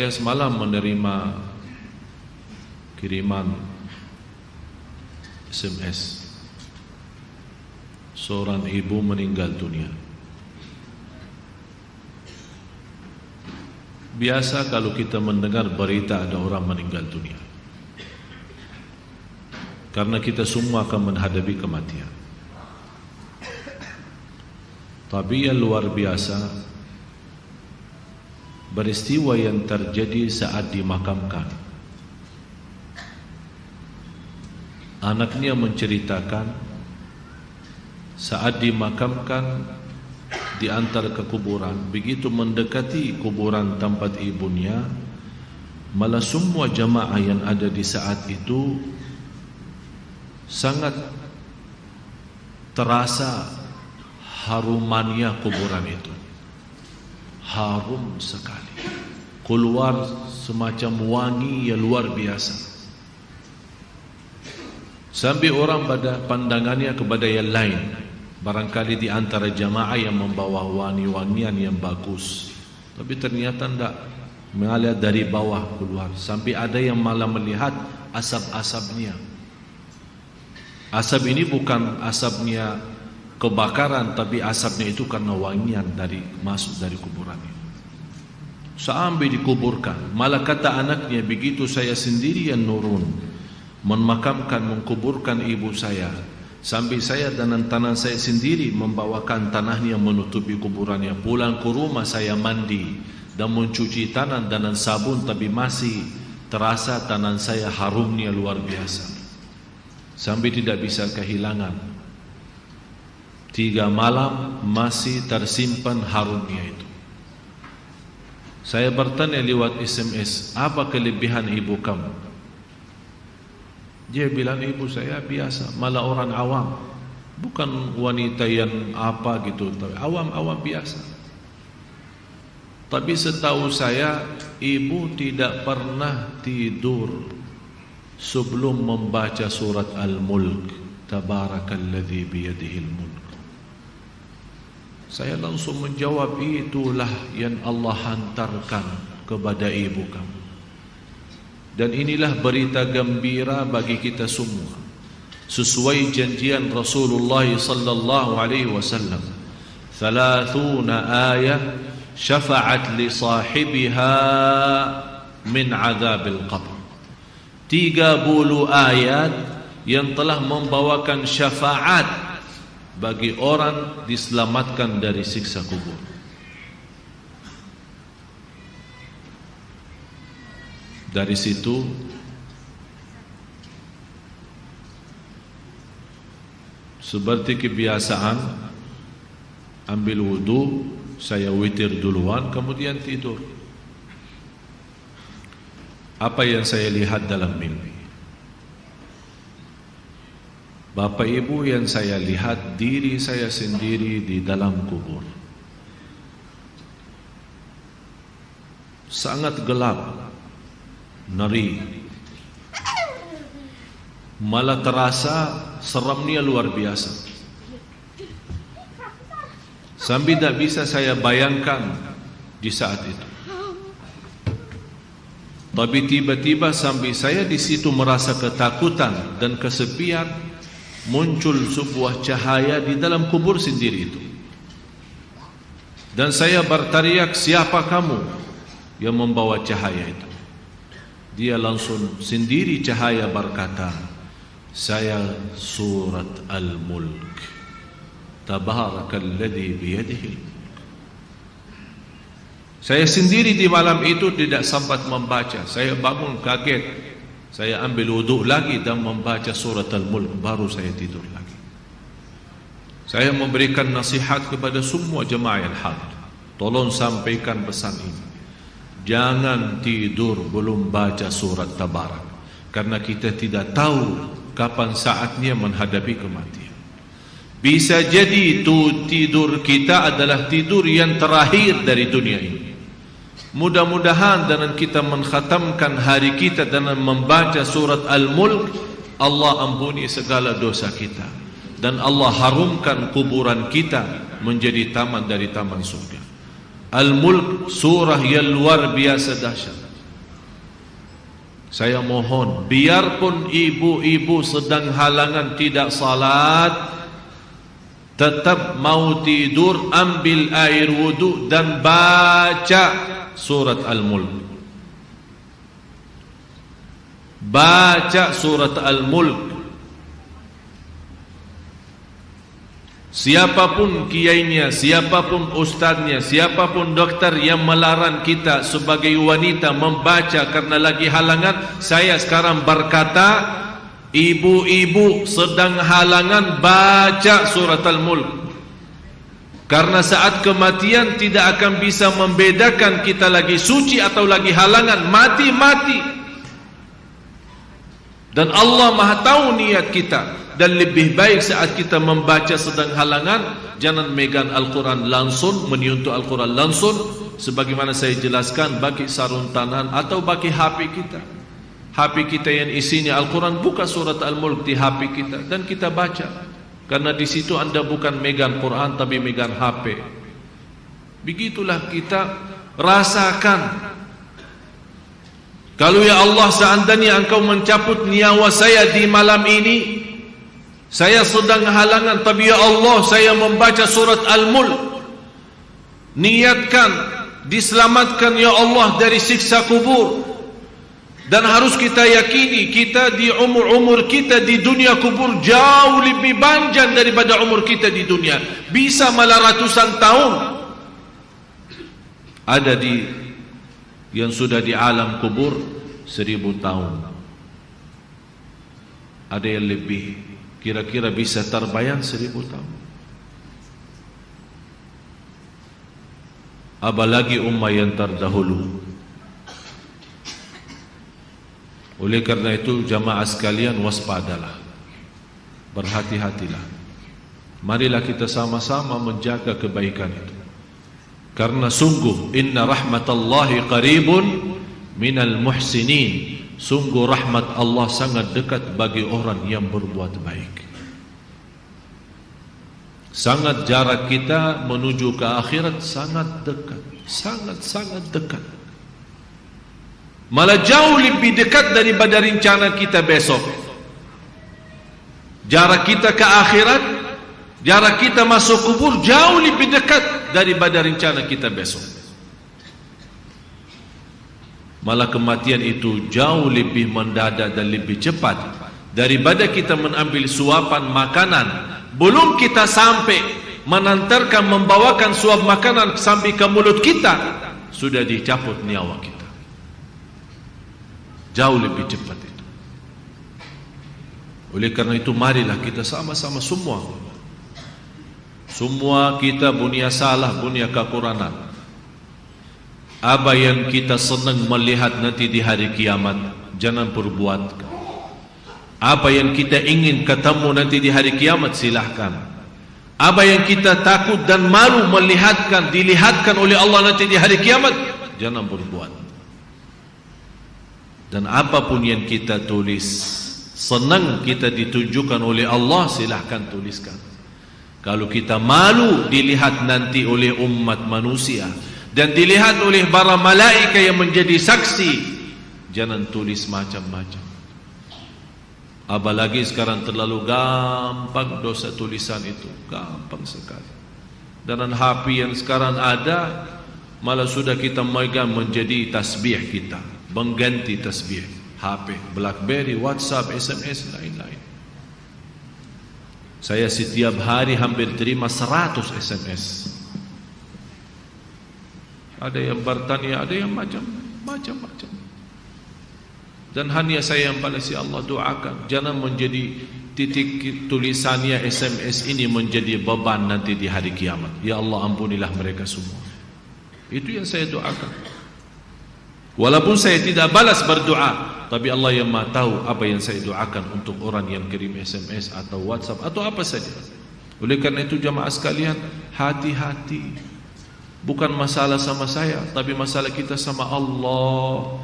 Saya semalam menerima kiriman SMS. Seorang ibu meninggal dunia. Biasa kalau kita mendengar berita ada orang meninggal dunia, karena kita semua akan menghadapi kematian. Tapi yang luar biasa, peristiwa yang terjadi saat dimakamkan. Anaknya menceritakan saat dimakamkan di antara kekuburan, begitu mendekati kuburan tempat ibunya, malah semua jamaah yang ada di saat itu sangat terasa harumannya kuburan itu. Harum sekali, keluar semacam wangi yang luar biasa, sampai orang pada pandangannya kepada yang lain, barangkali di antara jamaah yang membawa wangi-wangian yang bagus, tapi ternyata tidak, mengalir dari bawah keluar, sampai ada yang malah melihat asap-asapnya. Asap ini bukan asapnya kebakaran, tapi asapnya itu karena wangian dari masuk dari kuburan ini. Sampai dikuburkan, malah kata anaknya, begitu saya sendiri yang nurun memakamkan, mengkuburkan ibu saya, sampai saya dan tangan saya sendiri membawakan tanahnya menutupi kuburannya. Pulang ke rumah saya mandi dan mencuci tangan dengan sabun, tapi masih terasa tangan saya harumnya luar biasa, sampai tidak bisa kehilangan. 3 malam masih tersimpan harumnya itu. Saya bertanya lewat SMS, apa kelebihan ibu kamu? Dia bilang, ibu saya biasa, malah orang awam, bukan wanita yang apa gitu, awam-awam biasa. Tapi setahu saya, ibu tidak pernah tidur sebelum membaca surat Al-Mulk, Tabarakalladzi biyadihil mulk. Saya langsung menjawab, itulah yang Allah hantarkan kepada ibu kamu. Dan inilah berita gembira bagi kita semua, sesuai janjian Rasulullah sallallahu alaihi wasallam. 30 ayat syafa'at li sahibiha min adzabil qabr. 30 ayat yang telah membawakan syafaat bagi orang diselamatkan dari siksa kubur. Dari situ seperti kebiasaan, ambil wudu, saya witir duluan, kemudian tidur. Apa yang saya lihat dalam mimpi? Bapak ibu, yang saya lihat diri saya sendiri di dalam kubur. Sangat gelap, ngeri, malah terasa seramnya luar biasa, sampai tidak bisa saya bayangkan di saat itu. Tapi tiba-tiba sampai saya di situ merasa ketakutan dan kesepian, muncul sebuah cahaya di dalam kubur sendiri itu. Dan saya berteriak, siapa kamu yang membawa cahaya itu? Dia langsung sendiri cahaya berkata, saya surat Al-Mulk, Tabarakalladzi biyadihil mulk. Saya sendiri di malam itu tidak sempat membaca. Saya bangun kaget. Saya ambil wudhu lagi dan membaca surat Al-Mulk, baru saya tidur lagi. Saya memberikan nasihat kepada semua jemaah yang hadir, tolong sampaikan pesan ini. Jangan tidur belum baca surat Tabarak, karena kita tidak tahu kapan saatnya menghadapi kematian. Bisa jadi itu tidur kita adalah tidur yang terakhir dari dunia ini. Mudah-mudahan dengan kita mengkhatamkan hari kita dengan membaca surat Al-Mulk, Allah ampuni segala dosa kita, dan Allah harumkan kuburan kita menjadi taman dari taman surga. Al-Mulk surah yang luar biasa dahsyat. Saya mohon, biarpun ibu-ibu sedang halangan tidak salat, tetap mau tidur, ambil air wudu dan baca surat Al-Mulk. Baca surat Al-Mulk. Siapapun kiainya, siapapun ustaznya, siapapun dokter yang melarang kita sebagai wanita membaca karena lagi halangan, saya sekarang berkata, ibu-ibu sedang halangan, baca surat Al-Mulk. Karena saat kematian tidak akan bisa membedakan kita lagi suci atau lagi halangan, mati-mati. Dan Allah Maha tahu niat kita. Dan lebih baik saat kita membaca sedang halangan, jangan megang Al-Quran langsung, menyentuh Al-Quran langsung, sebagaimana saya jelaskan, bagi sarung tangan atau bagi HP kita. HP kita yang isinya Al-Quran, buka surat Al-Mulk di HP kita dan kita baca. Karena di situ Anda bukan megang Quran tapi megang HP. Begitulah kita rasakan. Kalau ya Allah, seandainya Engkau mencabut nyawa saya di malam ini, saya sedang halangan, tapi ya Allah, saya membaca surat Al-Mulk. Niatkan diselamatkan ya Allah dari siksa kubur. Dan harus kita yakini, kita di umur kita di dunia kubur jauh lebih panjang daripada umur kita di dunia. Bisa malah ratusan tahun. Ada yang sudah di alam kubur 1000 tahun. Ada yang lebih, kira-kira bisa terbayang 1000 tahun. Apalagi umat yang terdahulu. Oleh karena itu jamaah sekalian, waspadalah, berhati-hatilah. Marilah kita sama-sama menjaga kebaikan itu. Karena sungguh inna rahmatallahi qaribun minal muhsinin. Sungguh rahmat Allah sangat dekat bagi orang yang berbuat baik. Sangat jarak kita menuju ke akhirat sangat dekat, sangat-sangat dekat. Malah jauh lebih dekat daripada rencana kita besok. Jarak kita ke akhirat, jarak kita masuk kubur jauh lebih dekat daripada rencana kita besok. Malah kematian itu jauh lebih mendadak dan lebih cepat daripada kita mengambil suapan makanan. Belum kita sampai menantarkan, membawakan suap makanan sampai ke mulut kita, sudah dicabut nyawa kita. Jauh lebih cepat itu. Oleh karena itu marilah kita sama-sama semua kita punya salah, punya kekurangan. Apa yang kita senang melihat nanti di hari kiamat, jangan perbuat. Apa yang kita ingin ketemu nanti di hari kiamat, silahkan. Apa yang kita takut dan malu dilihatkan oleh Allah nanti di hari kiamat, jangan berbuat. Dan apapun yang kita tulis, senang kita ditunjukkan oleh Allah, silahkan tuliskan. Kalau kita malu dilihat nanti oleh umat manusia dan dilihat oleh para malaikat yang menjadi saksi, jangan tulis macam-macam. Apalagi sekarang terlalu gampang dosa tulisan itu, gampang sekali. Dan HP yang sekarang ada, malah sudah kita megang menjadi tasbih kita, mengganti tasbih. HP, BlackBerry, WhatsApp, SMS, lain-lain. Saya setiap hari hampir terima 100 SMS. Ada yang bertanya, ada yang macam-macam. Dan hanya saya yang pada si Allah doakan, jangan menjadi titik tulisannya SMS ini menjadi beban nanti di hari kiamat. Ya Allah, ampunilah mereka semua. Itu yang saya doakan. Walaupun saya tidak balas berdoa, tapi Allah yang Maha tahu apa yang saya doakan untuk orang yang kirim SMS atau WhatsApp atau apa saja. Oleh karena itu jamaah sekalian, hati-hati. Bukan masalah sama saya, tapi masalah kita sama Allah.